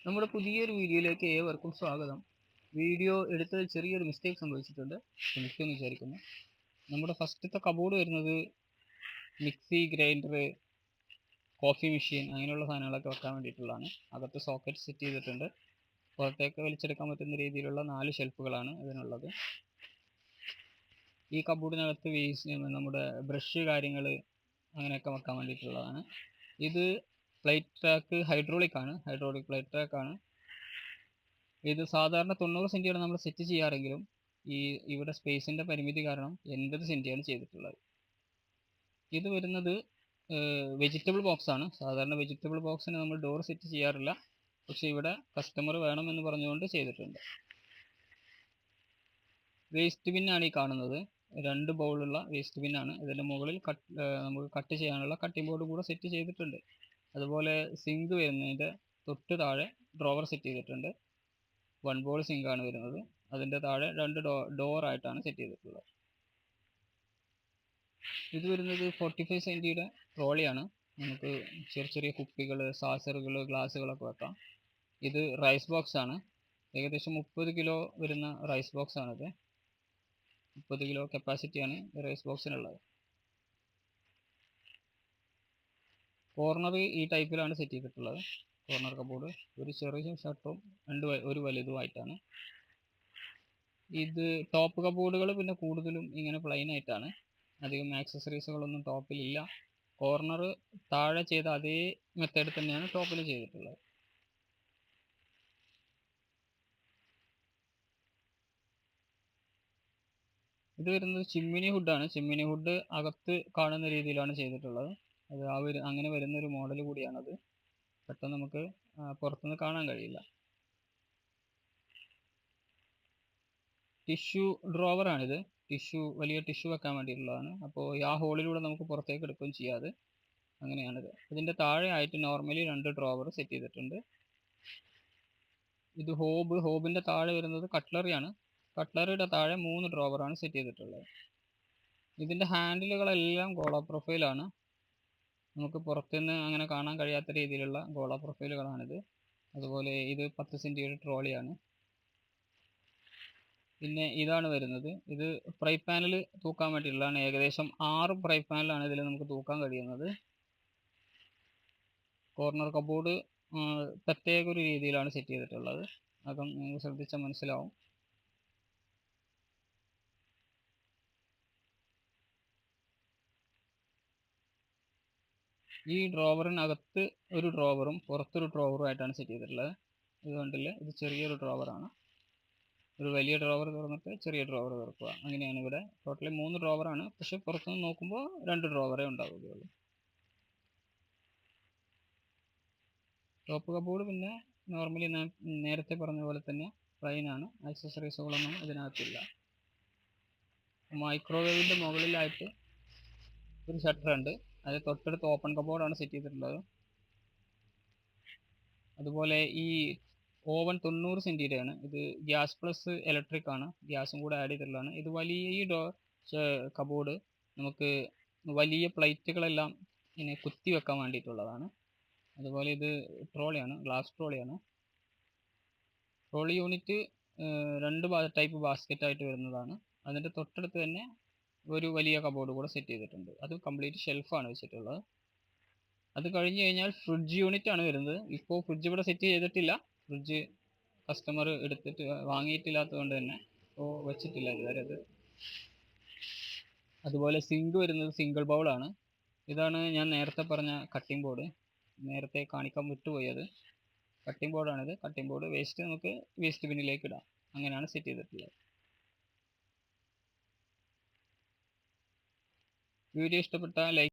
നമ്മുടെ പുതിയൊരു വീഡിയോയിലേക്ക് ഏവർക്കും സ്വാഗതം. വീഡിയോ എടുത്തത് ചെറിയൊരു മിസ്റ്റേക്ക് സംഭവിച്ചിട്ടുണ്ട്, ക്ഷമിക്കുമെന്ന് വിചാരിക്കുന്നു. നമ്മുടെ ഫസ്റ്റത്തെ കബോർഡ് വരുന്നത് മിക്സി, ഗ്രൈൻഡർ, കോഫി മെഷീൻ അങ്ങനെയുള്ള സാധനങ്ങളൊക്കെ വെക്കാൻ വേണ്ടിയിട്ടുള്ളതാണ്. അകത്ത് സോക്കറ്റ് സെറ്റ് ചെയ്തിട്ടുണ്ട്. പുറത്തേക്ക് വലിച്ചെടുക്കാൻ പറ്റുന്ന രീതിയിലുള്ള 4 ഷെൽഫുകളാണ് ഇതിനുള്ളത്. ഈ കബോർഡിനകത്ത് നമ്മുടെ ബ്രഷ് കാര്യങ്ങൾ അങ്ങനെയൊക്കെ വെക്കാൻ വേണ്ടിയിട്ടുള്ളതാണ്. ഇത് പ്ലേറ്റ് ട്രാക്ക് ഹൈഡ്രോളിക് പ്ലേറ്റ് ട്രാക്കാണ്. ഇത് സാധാരണ 90 സെൻറ്റിയാണ് നമ്മൾ സെറ്റ് ചെയ്യാറെങ്കിലും ഇവിടെ സ്പേസിൻ്റെ പരിമിതി കാരണം 80 സെൻറ്റിയാണ് ചെയ്തിട്ടുള്ളത്. ഇത് വരുന്നത് വെജിറ്റബിൾ ബോക്സ് ആണ്. സാധാരണ വെജിറ്റബിൾ ബോക്സിന് നമ്മൾ ഡോർ സെറ്റ് ചെയ്യാറില്ല, പക്ഷേ ഇവിടെ കസ്റ്റമർ വേണമെന്ന് പറഞ്ഞുകൊണ്ട് ചെയ്തിട്ടുണ്ട്. വേസ്റ്റ് ബിന്നാണ് ഈ കാണുന്നത്. 2 ബൗളുള്ള വേസ്റ്റ് ബിന്നാണ്. ഇതിൻ്റെ മുകളിൽ നമുക്ക് കട്ട് ചെയ്യാനുള്ള കട്ടിംഗ് ബോർഡ് കൂടെ സെറ്റ് ചെയ്തിട്ടുണ്ട്. അതുപോലെ സിങ്ക് വരുന്നതിൻ്റെ തൊട്ട് താഴെ ഡ്രോവർ സെറ്റ് ചെയ്തിട്ടുണ്ട്. 1 ബോൾ സിങ്കാണ് വരുന്നത്. അതിൻ്റെ താഴെ 2 ഡോറായിട്ടാണ് സെറ്റ് ചെയ്തിട്ടുള്ളത്. ഇത് വരുന്നത് 45 സെൻറ്റിയുടെ ട്രോളിയാണ്. നമുക്ക് ചെറിയ ചെറിയ കുപ്പികൾ, സാസറുകൾ, ഗ്ലാസ്സുകളൊക്കെ വെക്കാം. ഇത് റൈസ് ബോക്സ് ആണ്. ഏകദേശം 30 കിലോ വരുന്ന റൈസ് ബോക്സ് ആണിത്. 30 കിലോ കപ്പാസിറ്റിയാണ് റൈസ് ബോക്സിനുള്ളത്. കോർണർ ഈ ടൈപ്പിലാണ് സെറ്റ് ചെയ്തിട്ടുള്ളത്. കോർണർ കബോർഡ് ഒരു ചെറിയ ഷട്ടറും ഒരു വലുതുമായിട്ടാണ്. ഇത് ടോപ്പ് കബോർഡുകൾ പിന്നെ കൂടുതലും ഇങ്ങനെ പ്ലെയിൻ ആയിട്ടാണ്. അധികം ആക്സസറീസുകളൊന്നും ടോപ്പിലില്ല. കോർണർ താഴെ ചെയ്ത അതേ മെത്തേഡ് തന്നെയാണ് ടോപ്പിൽ ചെയ്തിട്ടുള്ളത്. ഇത് വരുന്നത് ചിമ്മിനി ഹുഡാണ്. ചിമ്മിനി ഹുഡ് അകത്ത് കാണുന്ന രീതിയിലാണ് ചെയ്തിട്ടുള്ളത്. അത് അങ്ങനെ വരുന്നൊരു മോഡൽ കൂടിയാണത്. പെട്ടെന്ന് നമുക്ക് പുറത്തുനിന്ന് കാണാൻ കഴിയില്ല. ടിഷ്യൂ ഡ്രോവറാണിത്. വലിയ ടിഷ്യൂ വെക്കാൻ വേണ്ടിയിട്ടുള്ളതാണ്. അപ്പോൾ ആ ഹോളിലൂടെ നമുക്ക് പുറത്തേക്ക് എടുക്കുകയും ചെയ്യാതെ അങ്ങനെയാണിത്. ഇതിൻ്റെ താഴെ ആയിട്ട് നോർമലി 2 ഡ്രോവർ സെറ്റ് ചെയ്തിട്ടുണ്ട്. ഇത് ഹോബിൻ്റെ താഴെ വരുന്നത് കട്ട്ലറിയാണ്. കട്ട്ലറിയുടെ താഴെ 3 ഡ്രോവറാണ് സെറ്റ് ചെയ്തിട്ടുള്ളത്. ഇതിൻ്റെ ഹാൻഡിലുകളെല്ലാം ഗോള പ്രൊഫൈലാണ്. നമുക്ക് പുറത്തുനിന്ന് അങ്ങനെ കാണാൻ കഴിയാത്ത രീതിയിലുള്ള ഗോള പ്രൊഫൈലുകളാണിത്. അതുപോലെ ഇത് 10 സെൻറ്റിയുടെ ട്രോളിയാണ്. പിന്നെ ഇതാണ് വരുന്നത്. ഇത് ഫ്രൈ പാനൽ തൂക്കാൻ വേണ്ടിയിട്ടുള്ളതാണ്. ഏകദേശം 6 ഫ്രൈ പാനലാണ് ഇതിൽ നമുക്ക് തൂക്കാൻ കഴിയുന്നത്. കോർണർ കബോർഡ് പ്രത്യേക ഒരു രീതിയിലാണ് സെറ്റ് ചെയ്തിട്ടുള്ളത്. അതും നിങ്ങൾക്ക് ശ്രദ്ധിച്ചാൽ മനസ്സിലാവും. ഈ ഡ്രോവറിനകത്ത് ഒരു ഡ്രോവറും പുറത്തൊരു ഡ്രോവറും ആയിട്ടാണ് സെറ്റ് ചെയ്തിട്ടുള്ളത്. ഇതുകൊണ്ടില്ല, ഇത് ചെറിയൊരു ഡ്രോവറാണ്. ഒരു വലിയ ഡ്രോവർ തുറന്നിട്ട് ചെറിയ ഡ്രോവർ തുറക്കുക, അങ്ങനെയാണ്. ഇവിടെ ടോട്ടലി 3 ഡ്രോവറാണ്. പക്ഷെ പുറത്തുനിന്ന് നോക്കുമ്പോൾ 2 ഡ്രോവറേ ഉണ്ടാവുകയുള്ളൂ. ടോപ്പ് കബോർഡ് പിന്നെ നോർമലി നേരത്തെ പറഞ്ഞ പോലെ തന്നെ പ്ലെയിനാണ്. ആക്സസറീസുകളൊന്നും ഇതിനകത്തില്ല. മൈക്രോവേവിൻ്റെ മുകളിലായിട്ട് ഒരു ഷട്ടർ ഉണ്ട്. അത് തൊട്ടടുത്ത് ഓപ്പൺ കബോർഡാണ് സെറ്റ് ചെയ്തിട്ടുള്ളത്. അതുപോലെ ഈ ഓവൻ 90 സെൻറ്റിയുടെയാണ്. ഇത് ഗ്യാസ് പ്ലസ് ഇലക്ട്രിക് ആണ്. ഗ്യാസും കൂടെ ആഡ് ചെയ്തിട്ടുള്ളതാണ്. ഇത് വലിയ കബോർഡ് നമുക്ക് വലിയ പ്ലേറ്റുകളെല്ലാം ഇങ്ങനെ കുത്തി വെക്കാൻ വേണ്ടിയിട്ടുള്ളതാണ്. അതുപോലെ ഇത് ട്രോളിയാണ്, ഗ്ലാസ് ട്രോളിയാണ്. ട്രോളി യൂണിറ്റ് 2 ടൈപ്പ് ബാസ്ക്കറ്റ് ആയിട്ട് വരുന്നതാണ്. അതിൻ്റെ തൊട്ടടുത്ത് തന്നെ ഒരു വലിയ കബോർഡ് കൂടെ സെറ്റ് ചെയ്തിട്ടുണ്ട്. അത് കംപ്ലീറ്റ് ഷെൽഫാണ് വെച്ചിട്ടുള്ളത്. അത് കഴിഞ്ഞ് കഴിഞ്ഞാൽ ഫ്രിഡ്ജ് യൂണിറ്റ് ആണ് വരുന്നത്. ഇപ്പോൾ ഫ്രിഡ്ജ് ഇവിടെ സെറ്റ് ചെയ്തിട്ടില്ല. ഫ്രിഡ്ജ് കസ്റ്റമർ എടുത്തിട്ട് വാങ്ങിയിട്ടില്ലാത്തതുകൊണ്ട് തന്നെ ഇപ്പോൾ വെച്ചിട്ടില്ല ഇതുവരെ അത്. അതുപോലെ സിങ്ക് വരുന്നത് സിംഗിൾ ബൗളാണ്. ഇതാണ് ഞാൻ നേരത്തെ പറഞ്ഞ കട്ടിംഗ് ബോർഡ്. നേരത്തെ കാണിക്കാൻ വിട്ടുപോയത് കട്ടിംഗ് ബോർഡാണിത്. കട്ടിംഗ് ബോർഡ് വേസ്റ്റ് നമുക്ക് വേസ്റ്റ് ബിന്നിലേക്ക് ഇടാം. അങ്ങനെയാണ് സെറ്റ് ചെയ്തിട്ടുള്ളത്. വീഡിയോ ഇഷ്ടപ്പെട്ടാൽ ലൈക്ക്